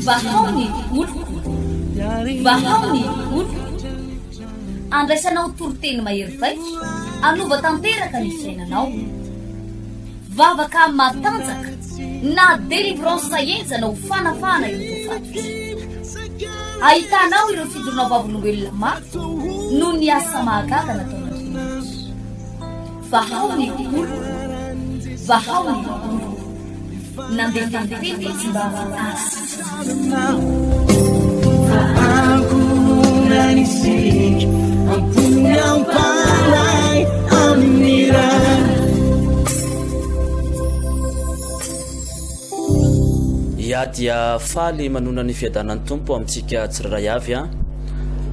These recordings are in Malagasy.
vahaony oloko vahaony oloko andraisanao toroteny mahery vaiko anova tanteraka ny fiainanao vavaka matanjaka na délivrance saenjanao fanafana iotofatotra ahitanao ireo fidoronao vavolombelona maro no ny asa mahagaga nataonandriamanitra vahaony oloko vahaony oloko nandefandefety tsy mba azy ia dia faly manona ny fiadanany tompo amintsika tsiraray avy a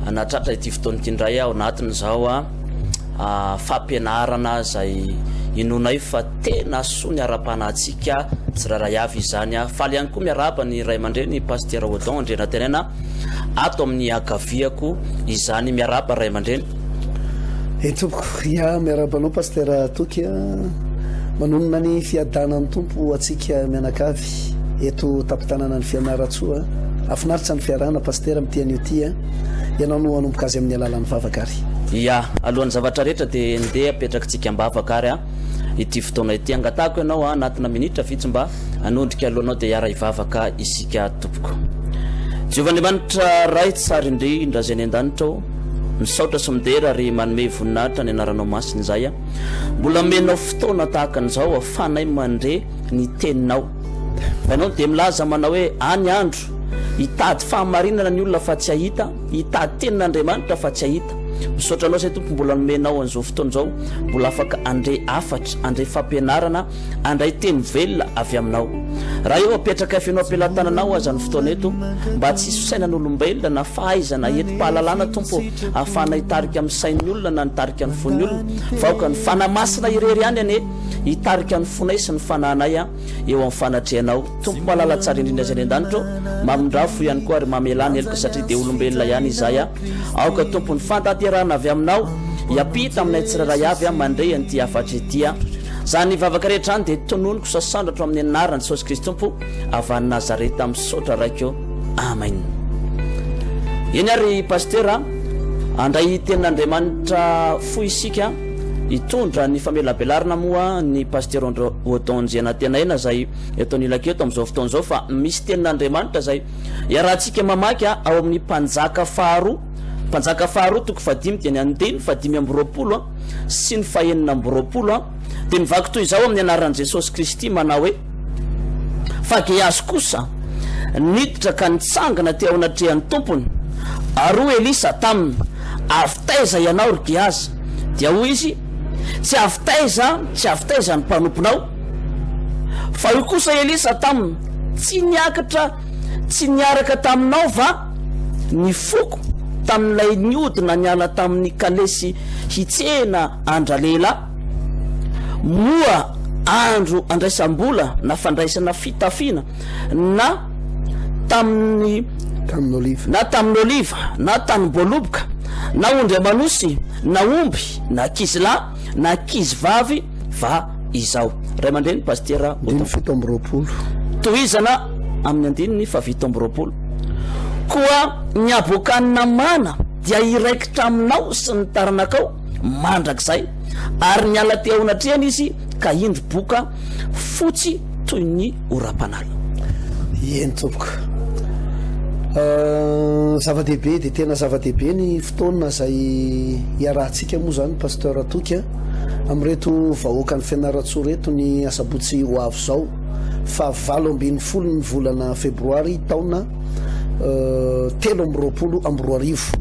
anatratra ity fotoanytindray ao anatiny zao a fampianarana zay inonay fa tena soa ny ara-panahtsika tsiraray avy izany a faly ihany koa miaraba ny ray aman-dreny paster Odon andrena tenena ato amin'ny agaviako izany miaraba ray aman-dreny tompoko ia miarabanao paster toky manonona ny fiadanany tompo atsika mianakavy eto tapitanana ny fianaratsoa afinaritra ny fiarahana paster amitian'io ty ianao no anomboka azy amin'ny alalan'ny vavakary ia alohan'ny zavatra rehetra dia ndeha apetraka tsika ambavakary a ity fotoana ity angatako ianao anatina minitra vitsy mba anondrika alohanao dia hiara hivavaka isika tompoko Jehovandriamanitra ray tsara indrindra zay ny an-danitra misaotra sy midera ary manome voninahitra ny anaranao masiny zay a mbola menao fotoana tahaka an'izao afanay mandre ny teninao ianao dia milaza manao hoe any andro hitady fahamarinana ny olona fa tsy ahita hitady tenin'Andriamanitra fa tsy ahita misaotra anao zay tompo mbola nomenao an'izao fotoana zao mbola afaka andre afatra andre fampianarana andray teny velona avy aminao raha eo apetraka fianao ampelantananao aza ny fotoana eto mba tsy hisy sainan'olombelona na fahaizana enti-pahalalana tompo ahafana hitarika amin'ny sain'ny olona na nitarika ny fon'ny olona vaoka ny fanamasina irery ihany ane hitarika ny fonay sy ny fanahinay a eo amin'ny fanatrehanao tompo mahalala tsara indrindra zay ny an-danitra mamindrafo ihany koa ary mamelana elika satria dia olombelona ihany izay a aoka tompo ny fantaterahana avy aminao hiampita aminay tsiraray avy a mandray an'ity afatra ity a zany vavaka rehetra any dia tononiko sasandratro amin'ny anarany Jesosy Kristy tompo avy any Nazareta misaotra raikeo amen. Eny ary pastera andray tenin'Andriamanitra fo isika hitondra ny famelabelarina moa ny paster Odon jena tena ena zay eto nilaketo amin'izao fotoana zao fa misy tenin'Andriamanitra zay iarahantsika mamaky ao amin'ny mpanjaka faharoa toko fadimy dia ny andeny fadimy amby roapolo sy ny fahenina amby roapolo dia mivaky toy izao amin'ny anaran'i Jesosy Kristy manao hoe fa Gehazy kosa niditra ka nitsangana teo anatrehan'ny tompony ary hoy Elisa taminy avy taiza ianao ry Gehazy dia hoy izy tsy avy taiza ny mpanomponao fa io kosa Elisa taminy tsy niaraka taminao va ny foko tamin'ilay niodina niala tamin'ny kalesy hitsena andralela moa andro andraisam-bola na fandraisana fitafiana na tamin'ny oliva na tanim-boaloboka na ondry amanosy na omby na kizilahy na kizivavy va izao ray aman-dreny pastera tohizana amin'ny andininy fa 7 koa ny abokanina mana dia iraikitra aminao sy ny taranakao mandrak'izay ary ny ala te aonatrehana izy ka indro boka fotsy toy ny oram-panala eny tompoka zava-dehibe dia tena zava-dehibe ny fotoana zay iarahantsika moa zany paster atoky amin'reto vahoaka ny fianaratsoa reto ny asabotsy ho avy zao fa 7 ny volana febroary taona 3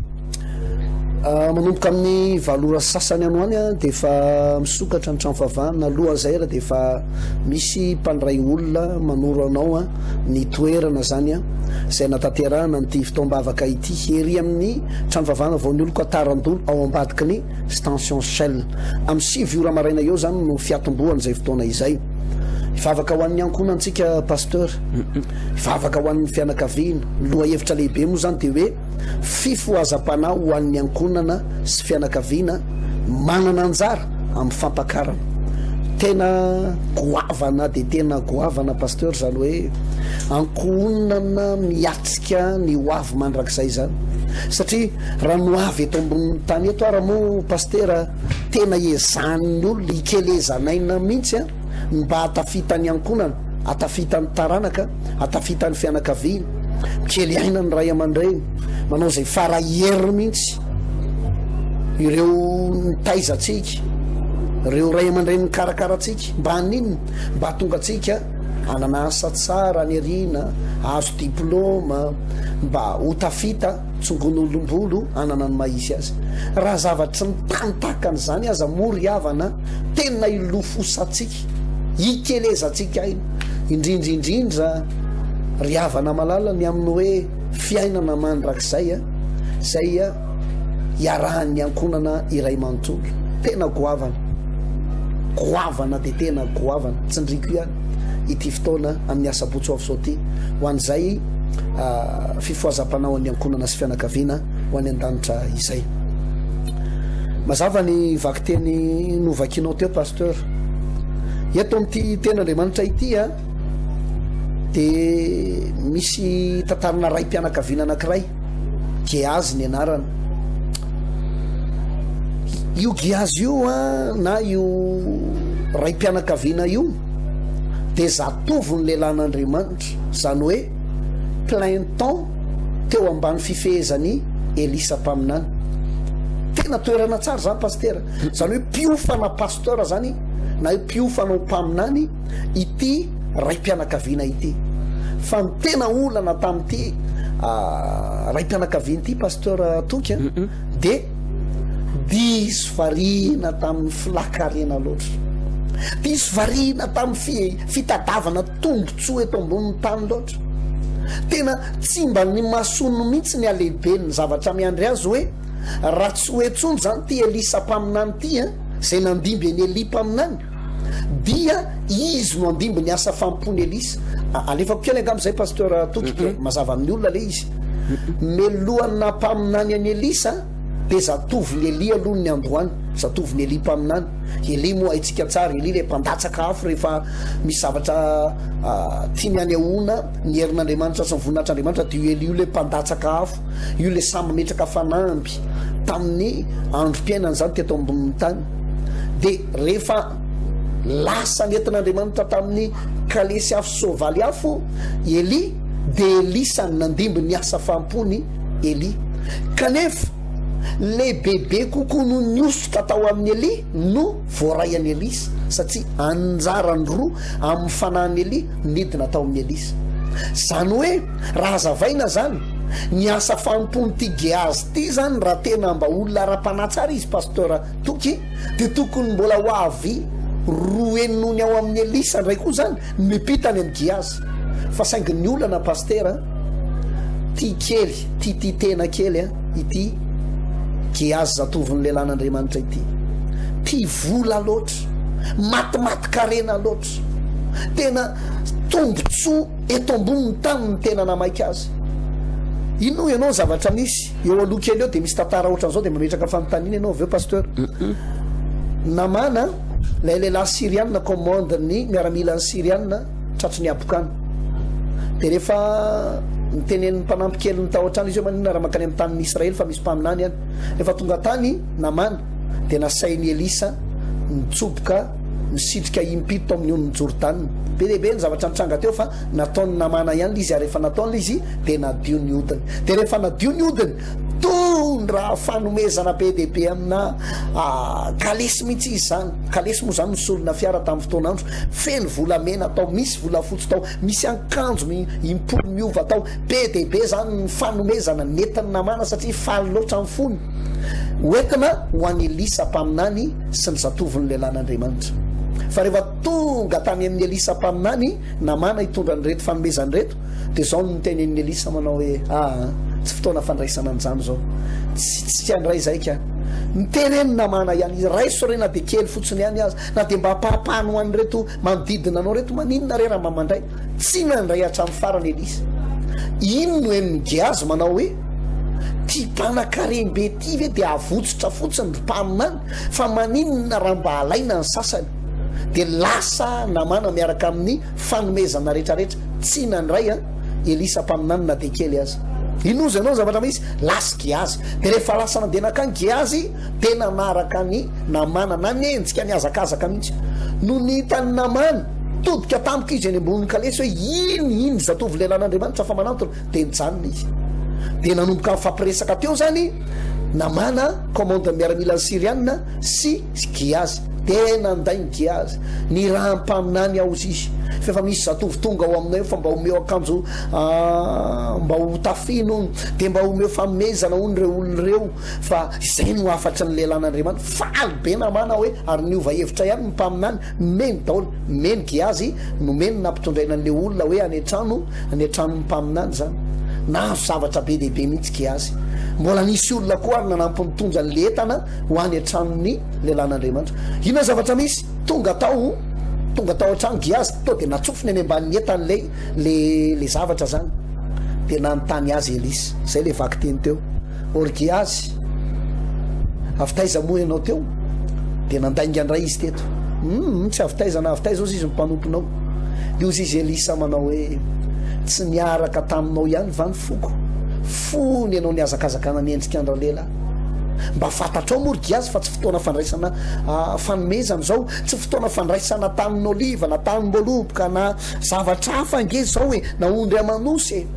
manomboka amin'ny valora sasany anoany a dia efa misokatra ny trano favahana alohan'izay raha dia efa misy mpandray olona manoro anao a ny toerana zany a izay nataterahana nyty fitoam-bavaka ity hery amin'ny trano favahana vao ny oloko atarandolo ao ambadiky ny station Shell amin'ny 7 ora maraina eo zany no fiatombohany izay fotoana izay ivavaka ho an'ny ankonantsika pasteur ivavaka ho an'ny fianakaviana loha hevitra lehibe moa zany dia hoe fifoazam-panahy ho an'ny ankonana sy fianakaviana manana anjara amin'ny fampakarana tena goavana de tena goavana pasteur zany hoe ankohonana miatsika ny hoavy mandrakizay zany satria raha noavy eto ambony tany eto ara moa pasteur tena ezan'ny olona ikelezanaina mihitsy a mba atafitany ankonana atafitany taranaka atafitany fianakaviana mikely aina ny ray aman-dreny manao zay farahery mihitsy ireo nitaizatsika ireo ray aman-dreny nikarakaratsika mba haninona mba tonga atsika anana asa tsara ny arina azo diplôma mba ho tafita tsongon'olombolo anana ny mahisy azy raha zavatry ny tany tahakan'izany aza mory havana tena ilofosatsika ikelezatsika aina indrindraindrindra ry havana malala ny amin'ny hoe fiainana mandrakizay a zay a iarahan'ny ankonana iray manontolo tena goavana de tena goavana tsindriko ihany ity fotoana amin'ny asabotso avy zao ty ho an'izay fifoazam-panao an'ny ankonana sy fianakaviana ho any an-danitra izay mazava ny vaky teny novakinao teo pasteur eto am'ty ten'andriamanitra ity a de misy tantarana ray mpianakaviana anankiray Geazy ny anarana io Geazy io a na io ray mpianakaviana io de zatovo ny lehilahin'Andriamanitra zany hoe plein temps teo ambany fifehezany Elisa mpaminany tena toerana tsara zany pasteur zany hoe mpiofana pasteur zany na hoe mpiofana mpaminany ity ray mpianakaviana ity fa ny tena olana tamin'ity ray mpianakaviana ity pasteur toky de diso variana tamin'ny filakarena loatra diso variana tamin'ny fitadavana tombontsoa eto ambonin'ny tany loatra tena tsy mba ny masono mihitsy ny alehibe ny zavatra miandry azy hoe raha tsy hoetsony zany ty Elisa mpaminany ty a zay nandimby any Eli mpaminany dia izy no andimby ny asa fampony Elisa alefako kely angam'izay pasteur toky mazava amin'ny olona le izy melohanna mpaminany any Elisa de zatovy ny Eli aloha ny androany zatovy ny Eli mpaminany Eli moa haitsika tsara Eli le mpandatsaka afo rehefa misy zavatra tiany any ahona ny herin'Andriamanitra sy ny voninahitr'Andriamanitra de io Eli io le mpandatsaka afo io le samy metraka fanamby tamin'ny androm-piainany zany teto ambonin'ny tany de rehefa lasa nentin'Andriamanitra tamin'ny kalesy afo sovaly afo Eli de Elisa nandimby ny asa fampony Eli kanefa le bebe kokoa no niosoka tao amin'ny Eli no voaray an'ny Elisa satria anjarany roa amin'ny fanahany Eli nidina tao amin'ny Elisa zany hoe raha azavaina zany ny asa fampony ty Geazy ty zany raha tena mba olona ara-panatsara izy pasteur toky de tokony mbola ho avy roa enony ao amin'ny Elisa ndray koa zany mipitany amin'ny Geazy fa saingy ny olana pasteur ty kely ty tena kely ity Geazy zatoviny lehilahin'Andriamanitra ity ty vola loatra matimaty karena loatra tena tombotsoa eto amboniny tany ny tena namaika azy ino ianao zavatra misy eo aloha kely eo de misy tantara ohatran'izao de mametraka fanontaniana ianao avy eo pasteur namana lay lehilahy Syrianina commande ny miaramilan'ny Syrianina tratry ny abokany de rehefa nitenen'ny mpanampy kely ny tao an-trano izy eo manina raha makany amin'ny tanin'ny Israely fa misy mpaminany any rehefa tonga tany namana de nasainy Elisa nitsoboka misitrika impito amin'ny on'ny Jordan be lehibe ny zavatra nitranga teo fa nataony namana ihany izy ary rehefa nataony izy de nadio ny odiny de rehefa nadio ny odiny tondra fanomezana be dehibe amina kalesy mihitsy izy zany kalesy moa zany misolona fiara tamin'ny fotoanandro feno volamena tao misy volafotsy tao misy akanjo impolo miova tao be dehibe zany ny fanomezana netiny namana satria faly loatra amin'ny fony hoentina ho an'ny Elisa mpaminany sy ny zatoviny lehilahin'Andriamanitra fa rehefa tonga tany amin'ny Elisa mpaminany namana hitondra ny reto fanomezany reto de zao no nitenen'ny Elisa manao hoe tsy fotoana fandraisana an'izany zao tsy andray zay ka niteneny namana ihany izy raiso re na de kely fotsiny ihany azy na de mba hampahapahany ho an'ny reto manodidina anao reto maninona re raha mamandray tsy nandray hatramin'ny farany Elisa ino no en'ny Geazy manao hoe ty mpanakarembe ty ve de avotsotra fotsiny mpaminany fa maninona raha mba alaina ny sasany de lasa namana miaraka amin'ny fanomezana rehetrarehetra tsy nandray a elisa mpaminanina de kely azy inozy anao zavatra misy lasa giazy de rehefa lasa nandenakany giazy de nanaraka ny namana nanenjika ny azakazaka mihitsy no ny hitany namana todika tamiko izy any amboniny kalesy hoe iny zatovy lelan'andriamanitra fa manantona de nijanona izy de nanomboka fampiresaka teo zany namana commande miaramila ny syrianina sy giazy tena nday ny giazy ny raha mpaminany aozy izy fefa misy zatovy tonga ao aminay fa mba omeo akanjo mba ho tafino de mba omeo famezana ony reo olo reo fa izay no afatra ny lelan'andriamanitra faly be namana hoe ary niova hevitra ihany mpaminany meny daolo meny giazy no meny nampitondraina an'le olona hoe any an-trano mpaminany zany nahazo zavatra be dehibe mihitsy giazy mbola nisy olona koa ary nanamponitonja ny letana ho any an-tranony lelan'andriamanitra ino zavatra misy tonga tao an-trano giazy to de natsofony any ambany entany le zavatra zany de nanontany azy elisa zay le vaky teny teo or giazy avitaiza moa ianao teo de nandaingandray izy teto tsy avitaiza ozy izy mimpanomponao iozy izy elisa manao hoe tsy niaraka taminao ihany va ny fony ianao ny azakazakana niendrika andralela mba fantatrao mory giazy fa tsy fotoana fandraisana fanomezana zao tsy fotoana fandraisana tanin'ny oliva na tanim-boloboka na zavatra hafa ngezy zao hoe naondry amanosy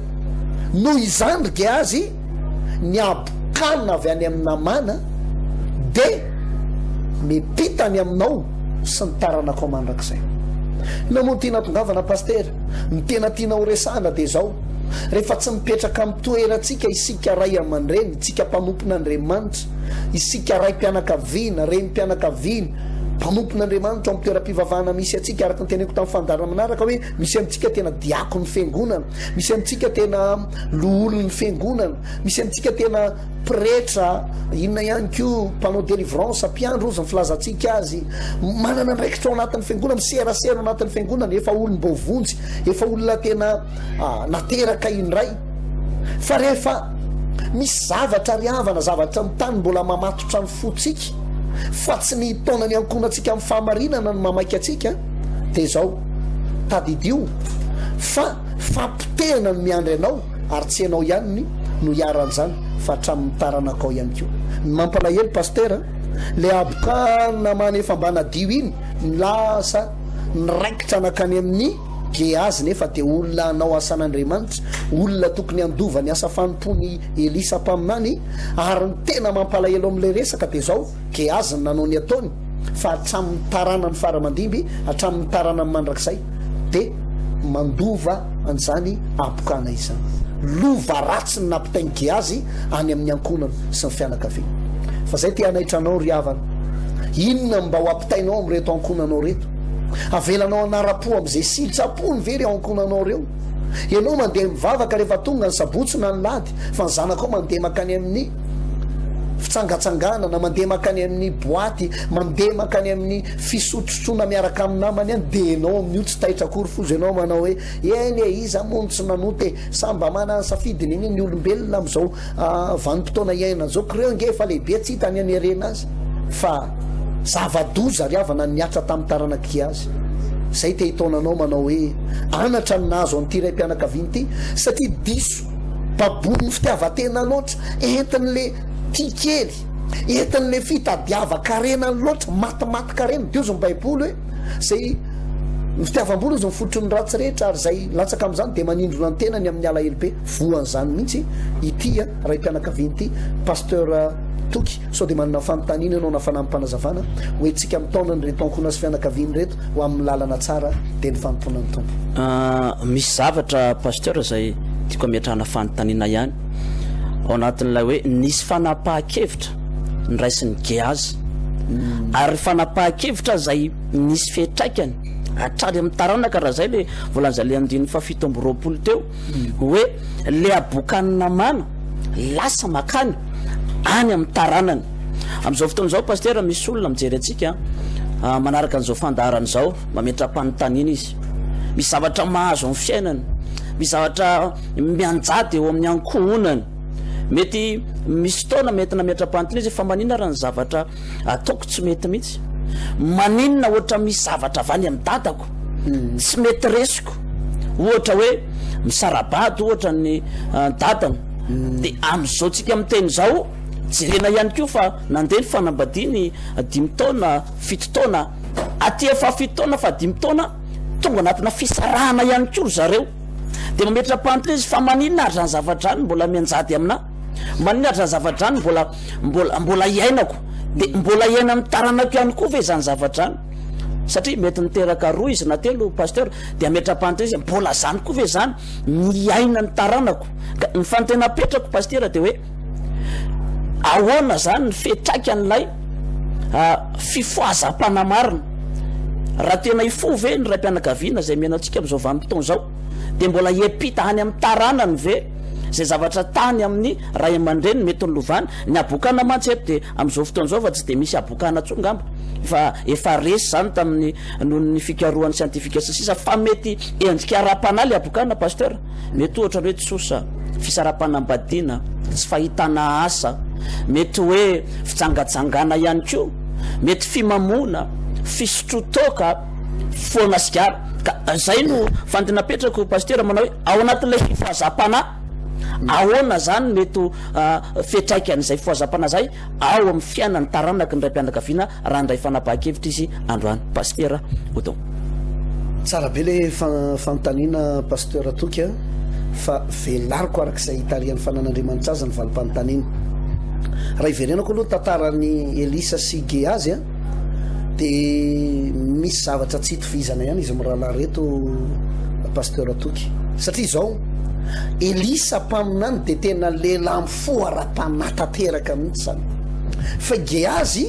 no izandry giazy ny abokanina avy any amin'ny namana de mipitany aminao sy ny taranako mandrakizay namoa tia natongavana pastera ny tena tiana ho resahana de zao rehefa tsy mipetraka amin'ny toerantsika isika ray aman-dreny tsika mpanompon'andriamanitra isika ray mpianakaviana reny mpianakaviana mpanompon'andriamanitra amin'ny toeram-pivavahana misy atsika araka ny teneko tamin'ny fandarana manaraka hoe misy amintsika tena diako ny fiangonana misy amintsika tena loolo ny fiangonana misy amintsika tena pretra inona ihany ko mpanao délivrance mpiandro ozy ny filazantsika azy manana ndraikitra ao anatin'ny fiangonana miserasera ao anatin'ny fiangonana efa olom-bovonjy efa olona tena nateraka indray fa rehefa misy zavatra riavana zavatra mitany mbola mamatotra ny fotsika fa tsy ny taona ny ankonantsika amin'ny fahamarinana ny mamaika atsika de zao tadidio fa fampitehana ny miandry anao ary tsy anao ihany no iaran'zany fa hatramin'ny taranakao ihany ko mampalahelo pastera le abokana manefa mba nadio iny lasa niraikitra nakany amin'ny giazy nefa de olona anao asan'andriamanitra olona tokony andova ny asa fanompony elisa mpaminany ary ny tena mampalahelo am'le resaka de zao giazy ny nanao ny ataony fa hatramin'ny tarana ny faramandimby hatramin'ny tarana ny mandrakizay de mandova an'izany abokana izany lova ratsy ny nampitainy giazy any amin'ny ankonana sy ny fianakaviana fa zay te anaitranao ry havana inona mba ho ampitainao am'reto ankonanao reto avelanao anara-po am'izay silitsapony very ao ankonanao reo ianao mandeha mivavaka rehefa tonga ny sabotsina ny lady fa ny zanakao mandeha makany amin'ny fitsangatsangana na mandeha makany amin'ny boaty mandeha makany amin'ny fisotrotrona miaraka amin'ny namany any de anao amin'io tsy tahitra akory fozy anao manao hoe eny e iza mono tsy nanoty samba mana safidiny iny ny olombelona am'izao vanim-potoana iaina zao kreo nge fa lehibe tsy hitany any arena azy fa zava-doza ry avana niatra tamin'ny taranaky giazy zay te hitaonanao manao hoe anatra ny nazo an'ity ray mpianakaviany ity satria diso babony ny fitiavatena loatra entin'le tia kely entin'le fitadiavakarena loatra matimatykarena deo zo ny baiboly hoe zay ny fitiavam-bola izy mifotry ny ratsy rehetra ary zay latsaka am'izany de manindrona ny tenany amin'ny alahelo be voan'izany mihitsy itya ray mpianakaviany ity pasteur toky sao de manana fanontaniana anao nafanampanazavana hoe tsika mitaonany reto ankona sy fianakaviany reto ho amin'ny lalana tsara de ny fanomponany tompo misy zavatra pasteur zay tiako ametrahana fanontaniana ihany ao anatin'ilay hoe nisy fanapahan-kevitra ny raisiny giazy ary fanapahan-kevitra zay nisy fetraikany atrary amin'ny taranaka raha zay le volan'zay le andiny fa 7 teo hoe le abokanina mana lasa makany any amin'ny taranany am'izao fotoana zao pastera misy olona mijery atsika manaraka an'izao fandaharany zao mametram-panontaniana izy misy zavatra mahazo amin'ny fiainany misy zavatra mianjady eo amin'ny ankohonany mety misy fotoana mety nametram-panontaniana izy fa manina raha ny zavatra ataoko tsy mety mihitsy maninona ohatra misy zavatra avany amin'ny dadako tsy mety resiko, ohatra hoe misarabady ohatra ny dadana, de am'izao tsika miteny zao jerena ihany koa fa nandeha ny fanambadiany 5 taona 7 taona aty efa 7 taona fa 5 taona tonga anatina fisarahana ihany koa zareo, de mametra-panotra izy fa maninona ary zany zavatra any mbola mianjady amina, maninona ary zany zavatra any mbola iainako, de mbola iaina amin'ny taranako ihany koa ve zany zavatra any, satria mety niteraka 2 izy na 3 pasteur, de ametra-panotra izy mbola zany koa ve zany miaina ny taranako. Ny fantena petrako pasteur de hoe ahoana zany ny fetraika an'ilay fifoazam-panamarina, raha tena ifo ve ny ray-mpianakaviana zay miainantsika am'izao vanim-potoana zao, de mbola iepita any amin'ny taranany ve zay zavatra tany amin'ny ray aman-dreny mety ny lovany ny abokana mantsy eto, de am'izao fotoana zao fa tsy de misy abokana tsongamba fa efa resy zany tamin'ny nohon'ny fikarohan'ny siantifika sisa, fa mety endrika ara-panaly abokana pasteur, mety ohatra hoe tsosa fisarapanambadiana, tsy fahitana asa, mety hoe fijangajangana ihany koa, mety fimamona, fisotrotoka, foana sigara. Ka zay no fantinapetrako pasteur manao hoe ao anatin'ilay fifoazam-pana ahoana zany mety fetraika an'izay fifoazam-pana zay ao amin'ny fiainany taranaka ny ray-mpianakaviana raha ndray fanapaha-kevitra izy androany pasteur Odon. Tsara be le fanontaniana pasteur Toky fa velariko arak'izay itarian'ny fanan'Andriamanitra azy ny valim-panontaniana. Raha iverenako aloha tantarany Elisa sy Geazy de misy zavatra tsy hitovizana ihany izy am'rahalahy reto pasteur Toky, satria zao Elisa mpaminany de tena lehilahy mifo ara-panatateraka mihitsy zany, fa Geazy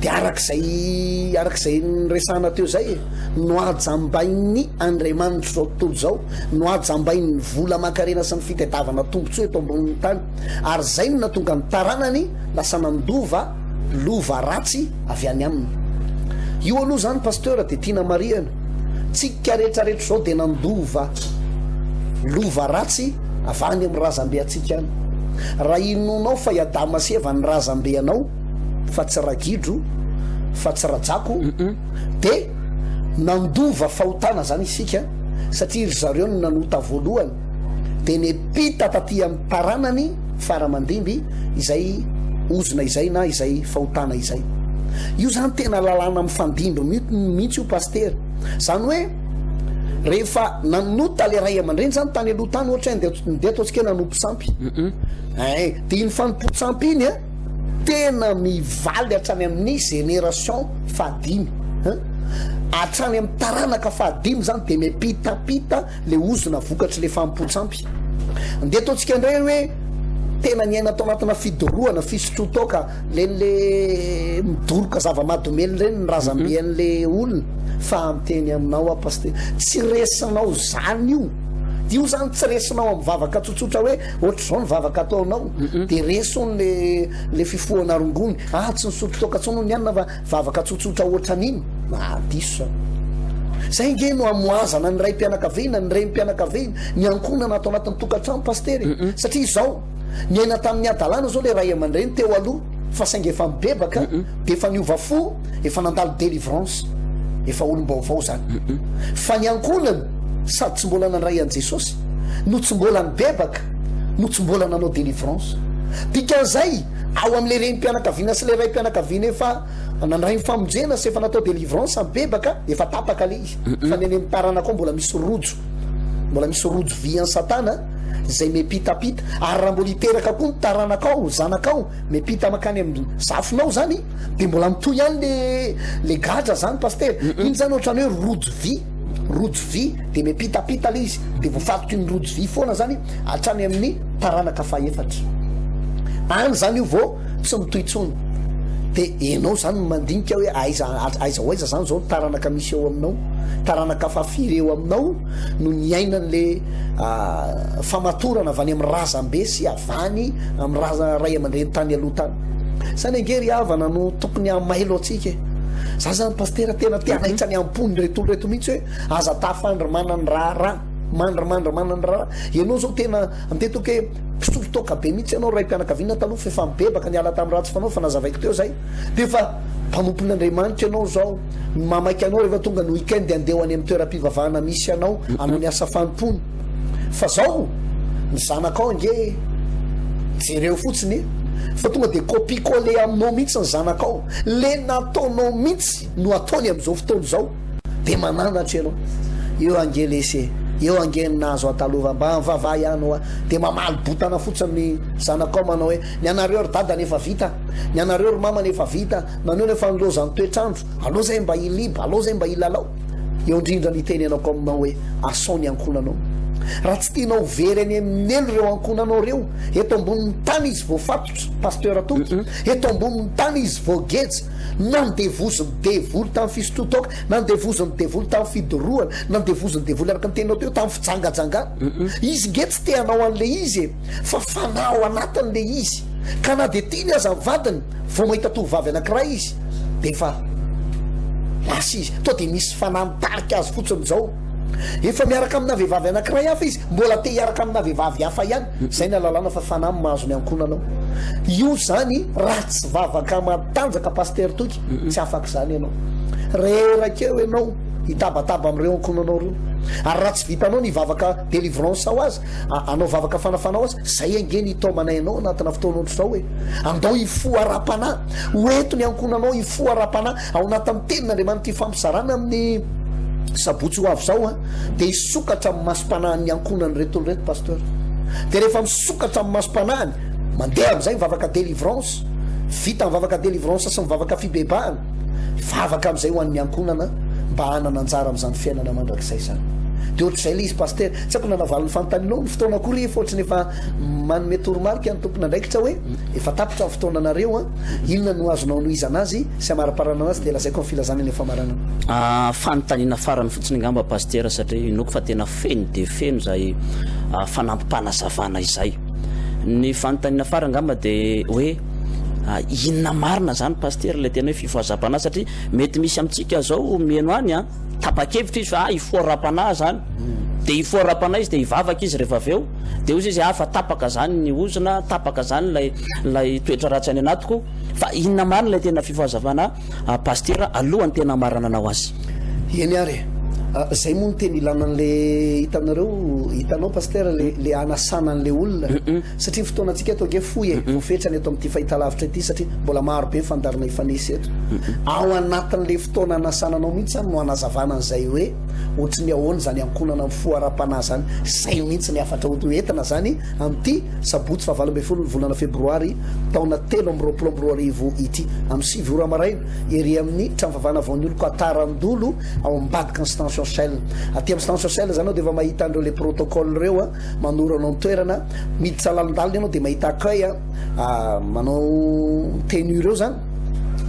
de arak'izay nyresahana teo zay noajambainy Andriamanitra zao tontolo zao, noajambainy vola makarena sy ny fitadiavana tombotsoa eto ambonin'ny tany, ary zay no natonga ny taranany lasa nandova lova ratsy avy any aminy. Io aloha zany pasteur de tiana mariana, tsika rehetrarehetra zao de nandova lova ratsy avany amin'ny razambe atsika any. Raha inonao fa iadama sy eva ny razambe anao fa tsy ragidro fa tsy rajako de nandova fahotana zany isika, satria ry zareo no nanota voalohany de nepita taty amin'ny taranany faramandimby izay ozona izay na izay fahotana izay. Io zany tena lalàna mifandimby mihitsy io pasteur, zany hoe rehefa nanota le ray aman-dreny zany tany aloha tany ohatra nde ataontsika nanompo sampy de iny fanompo-tsampy iny tena mivaly hatrany amin'ny génération fahadimy, hatrany amin'ny taranaka fahadimy zany de mipitapita le ozona vokatry le fanompo-tsampy. Nde ataontsika indray hoe tena niaina atao anatina fidorohana fisotrotoka len'le midoroka zava-madomely reny ny razambe an'le olona, fa amiteny aminao a pasteur tsy resinao zany io zany tsy resinao amin'ny vavaka tsotsotra hoe ohatra zao ny vavaka ataonao de reson le fifohana rongony tsy nisotrotoka tsony ny anina fa vavaka tsotsotra ohatran'iny diso zay nge no amoazana ny ray-mpianakaviana ny rem-pianakaviana ny ankonana atao anatin'ny tokantrano pasteur satria zao niaina tamin'ny adalàna zao le ray aman-dreny teo aloha fa saingy efa mibebaka de efa niova fo efa nandalo délivrance efa olom-baovao zany fa ny ankonana sady tsy mbola nandray an' Jesosy no tsy mbola nibebaka no tsy mbola nanao délivrance, dikan'izay ao am'le rem-pianakaviana sy le ray-mpianakaviana efa nandray mifamonjena sy efa natao délivrance mibebaka efa tapaka le izy fa ny any amin'ny tarana koa mbola misy rojo vy an satana zay mipitapita, ary raha mbola iteraka koa ny taranakao zanakao mipita makany amin'ny zafonao zany de mbola mitoy ihany le gadra zany pasteur iny zany ohatrany hoe rojo vy de mipitapita le izy de voafatoky ny rojo vy foana zany hatrany amin'ny taranaka faefatra any zany io vao tsy mitoytsony de enao zany mandinika hoe aiza zany zao taranaka misy eo aminao, taranaka fafiry eo aminao no niainan'le famatorana avany amin'ny razambe sy avany amin'ny raza ray aman-dreny tany aloha tany. Zany angery havana no tokony amailo atsika za zany pasteur tena tiana hitra ny ampony retolo reto mihitsy hoe aza tafandry manany raha mandra ianao zao tena amtetiko hoe pisolotoka be mihitsy ianao ray mpianakaviana taloha fa efa mibebaka niala tamin'ny ratsy fanao fa nazavaiko teo zay de fa mpanompon'andriamanitra ianao zao mamaiky anao rehefa tonga ny weekend andeho any amin'ny toeram-pivavahana misy ianao anao ny asa fanompony fa zao ny zanakao nge jereo fotsiny fa tonga de copie-coller aminao mihitsy ny zanakao le nataonao mihitsy no ataony am'izao fotoana zao de mananatra ianao eo ange lesy eo ange nazo atalova mba mivavah ianao de mamaly botana fotsiny zanakao manao hoe ny anareo ry dada nefa vita ny anareo ry mama nefa vita naneo nefa nilozany toetrandro alao zay mba iliba alao zay mba ilalao eo indrindra ny teny anao ko aminao hoe asaony ankonanao raha tsy tianao very any amin'ny elo reo ankonanao reo eto ambonin'ny tany izy vao fatotra pasteur atoky eto ambonin'ny tany izy vao geja na nydevozony devoly tamin'ny fisototoka na nydevozony devoly tamin'ny fidoroana na nydevozony devoly araka nytenao teo tamin'ny fijangajangana izy nge tsy te hanao an'le izy fa fanao anatin'le izy ka na de tiany aza mivadiny vao mahita tovovavy anankiray izy de fa lasy izy to de misy fanamitarika azy fotsiny zao efa miaraka amina vehivavy anankiray hafa izy mbola te hiaraka amina vehivavy hafa ihany zay ny alalana fa fanamy mahazo ny ankonanao io zany raha tsy vavaka matanjaka paster toky tsy afaka zany ianao rerakeo ianao hitabataba am'ireo ankonanao reo ary raha tsy vitanao ny vavaka délivrance ao azy anao vavaka fanafanao azy zay ange ny itaomanay anao anatina fotoanaotro zao hoe andao ifo ara-pana hoento ny ankonanao ifo ara-pana ao anatin'ny tenin'andriamanitra ifampizarana amin'ny sabotsy ho avy zao de hisokatra amin'ny masom-panahany ny ankonany retolo reto pasteur de rehefa misokatra amin'ny masom-panahany mandeha am'izay mivavaka délivrance vita mivavaka délivrance sy mivavaka fibebahana vavaka am'izay ho an'ny ankonana mba hanana anjara am'izany fiainana mandrakizay zany de ohatr'izay le izy paster tsy aiko nanavaliny fanotaninao ny fotoana akory efa ohatrany efa manome toromarika ny tompona ndraikitra hoe efa tapitra ny fotoana anareo inona no azonao no izy anazy sy amara-parana anazy de lazaiko ny filazana ny efa maranana fanontaniana farany fotsiny ngamba paster satria inoko fa tena feno de feno zay fanampampanazavana izay ny fanontaniana farany ngamba de hoe inona marina zany paster le tena hoe fifoazam-panahy satria mety misy amitsika zao mieno any tapa-kevitra izy fa ifo ara-panahy zany de ifo ara-panahy izy de hivavaka izy rehefa aveo de ozy izy fa tapaka zany ny ozona tapaka zany lay toetra ratsy any anatiko fa inona marina lay tena fifoazam-panahy paster alohan'ny tena marananao azy eny ary zay moa ny teny ilanan'le hitanao paster le anasana an'le olona satria fotoanantsika eto ge foy vofetrany eto am'ty fahitalavitra ity satria mbola maro be fandarina ifanesy eto ao anatin'le fotoana anasananao mihitsy zany no anazavana an'izay hoe ohatry ny ahoany zany ankonana amin'ny fo ara-panahy zany zay mihitsy ny afatra oentina zany am'ty sabotsy fahavalambefolo ny volana febroary taona 3 amby roapolo amby roa arivo ity amin'ny 7 ora maraina ery amin'ny tramivavana vaon'ny olo ko atarandolo ao ambadika ny station aty amin'ny station social zany ao de efa mahita andreo le protocole reo manoro anao toerana miditra lalindaliny ianao de mahita accueil manao tenue reo zany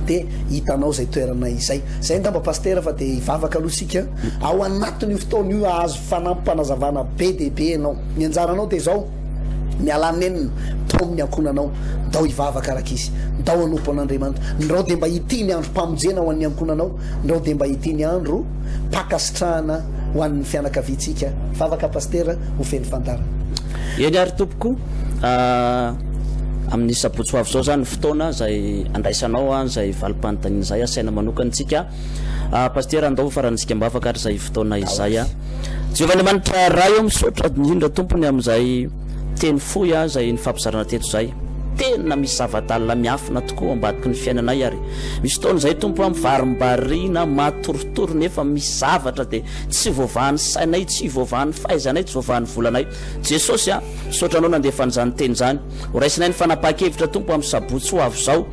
de hitanao zay toerana izay zay ngamba paster fa de hivavaka aloha sika ao anatin'io fotoana io azo fanampampanazavana be de be anao ny anjaranao de zao mialanenina tao amin'ny ankonanao ndao hivavaka araka izy ndao anompo an'andriamanitra ndrao de mba hitiny andro mpamonjena ho an'ny ankonanao ndrao de mba hitiny andro pakasitrahana ho an'ny fianakavitsika vavaka paster ho feny fandarana eny ary tompoko amin'ny sabotsy ho avy zao zany fotoana zay andraisanao zay valim-panontaniana zay asaina manokanytsika paster andao farantsika mbafaka ary zay fotoana izay Jehovah-Andriamanitra raha eo misaotra indrindra tompony am'izay teny foy zay ny fampizarana teto zay tena misy zava-dalina miafina tokoa ambadiky ny fiainanay ary misy fotoana zay tompo mivarimbarina matoritory nefa misy zavatra de tsy voavahan'ny sainay tsy voavahan'ny fahaizanay tsy voavahan'ny volanay Jesosy misaotra anao nandefany zany teny zany horaisinay ny fanapaha-kevitra tompo amin'ny sabotsy ho avy zao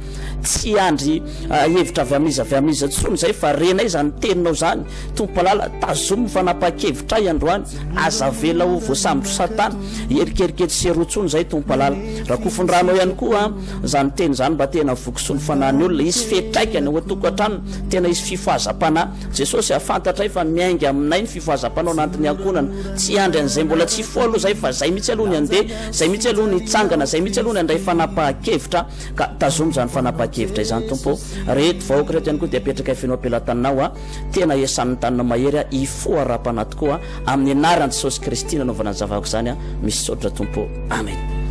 tsy andry hevitra avy amiza tsony zay fa renay zany teninao zany tompo alala tazomy fanapaha-kevitra androany azavela ho voasambotro satana erikerikery serotsony zay tompo alala raha kofondrano ihany ihany koa zany teny zany mba tena vokosoa ny fanahiny olona isy fetraikany ho tokantrano tena isy fifoazam-pana Jesosy afantatra fa miainga aminay ny fifoazam-panao nantiny ankonana tsy andry an'izay mbola tsy fo aloha zay fa zay mihitsy aloha ny andeha zay mihitsy aloha ny tsangana zay mihitsy aloha ny andray fanapahan-kevitra ka tazomy zany fanapahan-kevitra izany tompo reto vahoaka reto ihany koa dia apetraka ifinao am-pelatanao a tena iasan'ny tanina mahery a ifo arapana tokoa amin'ny anaran'i Jesosy Kristy nanaovana ny zavako zany a misy sotra tompo amen.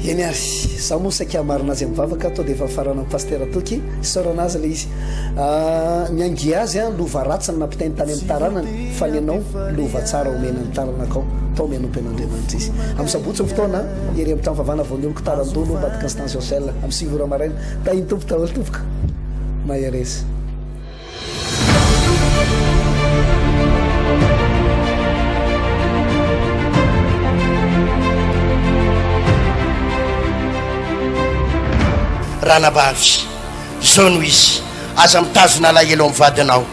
eny ary za moa saika marina azy mivavaka atao dia efa farana paster toky soranazy le izy miangi azy a lova ratsiny nampitainy tany amin'ny taranany fa ny anao lova tsara omena ny taranakao tao mianompen'Andriamanitra izy amin'ny sabotsy ny fotoana ery amin'ny tamfavana voanyoloko tarandono mbadika instance sociale amin'ny sivora maraina tahiny tompo taholo tompoka maheresy. ranabavy zao no izy aza mitazona alahelo amin'ny vadinao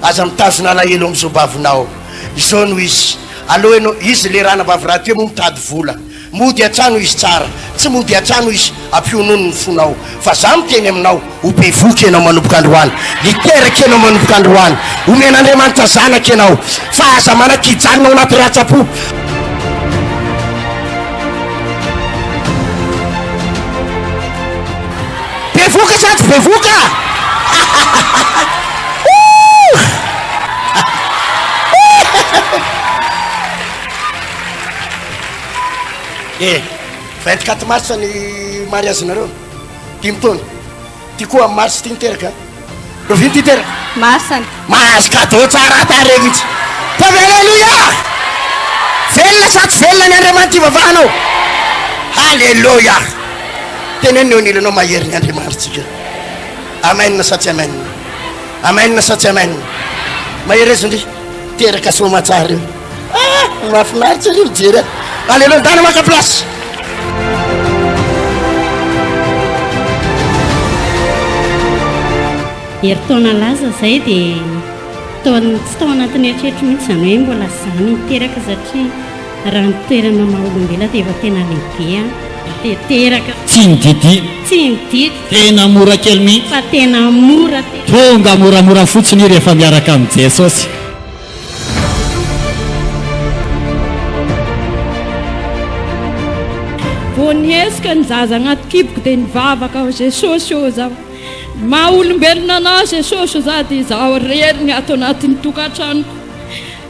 aza mitazona alahelo amin'ny zobavinao zao no izy aloha enao izy le ranabavy raha teo moa mitady vola mody atrano izy tsara tsy mody atrano izy ampionono ny fonao fa za miteny aminao ho bevoky enao manomboka androany literaka enao manomboka androany omen'Andriamanitra zanaka enao fa aza manakijanona ao anaty ratsapo bevoka sa tsy bevoka e 24 mars ny mariage nareo 10 taona ty koa mars ty niteraka roviny ty teraka masany mahazo cadeau tsara taregitsy tavy alleluia velona sa tsy velona ny Andriamanitra ivavahanao alleluia teneny eo nilanao mahery ny Andriamanitsika amen sa tsy amen amen sa tsy amen maherezy ndry teraka soma tsara io mahafinaritra io jery alleluia ndana maka place heritaona laza zay dia tsy tao anatin'ny eritreritro mihitsy zany hoe mbola zany miteraka satria raha nitoerana maha-olombelona dia efa tena lehibe dia teraka tsy nididy tsy nididy tena mora kely mihitsy fa tena mora tonga moramora fotsiny rehefa miaraka amin'ny Jesosy. voanyesika ny zaza agnaty kiboko dia nivavaka ao Jesosy eo zaho maha olombelona anazy Jesosy za dia zaho reriny ato anatin'ny tokantranoko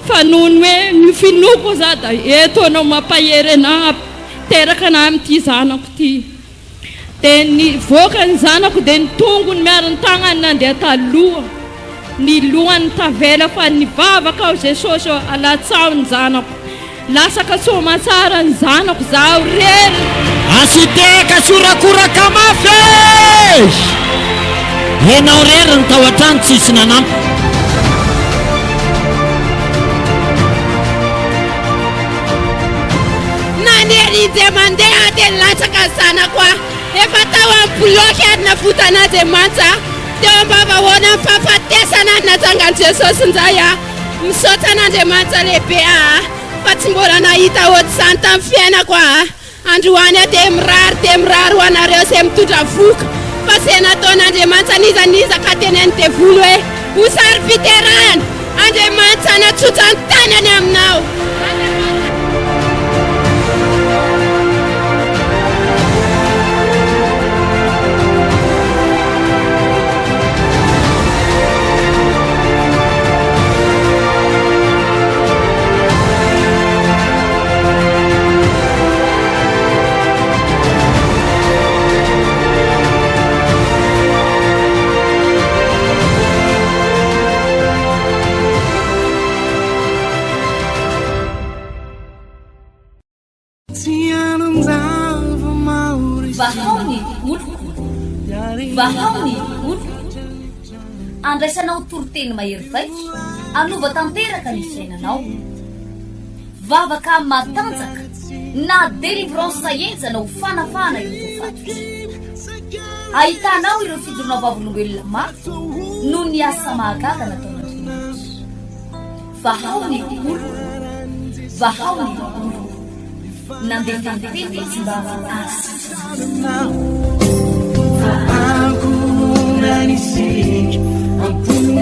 fa noho ny hoe ny finoko za da eto anao mampahery anahy teraka na amin'ity zanako ity dia nivoaka ny zanako dia ny tongony miarany tagnany nandeha taloha ny lohany tavela fa nivavaka ao Jesosy eo alatsao ny zanako lasaka soma tsara ny zanako zaho rery asiteka sorakoraka mafy enao rery ny tao an-trano tsisy nanampy nanery dia mandeha dia latsaka zanako efa tao amin'ny bloky ary navotanaandriamanitra teo ambavahoana ny fahafatesana ary natsangan'i Jesosy nzay misaotra an'Andriamanitra lehibe fa tsy mbola nahita ohatr'izany tamin'ny fiainako androany dia mirary ho anareo izay mitondra voka fa izay nataon'Andriamanitra nizaniza ka teneny devoly hoe ho sary fiterahana Andriamanitra natsotra ny tanany aminao. vahaony olo andraisanao toroteny mahery vaiko anova tanteraka ny fiainanao vavaka matanjaka na délivrance saenjanao fanafana ireo fatotra ahitanao ireo fidorona vavolombelona mafy no ny asa mahagaga nataon'Andriamanitra vahaony olo vahaony olo nandefa nyteny izy mba azy Aku nanisik ampun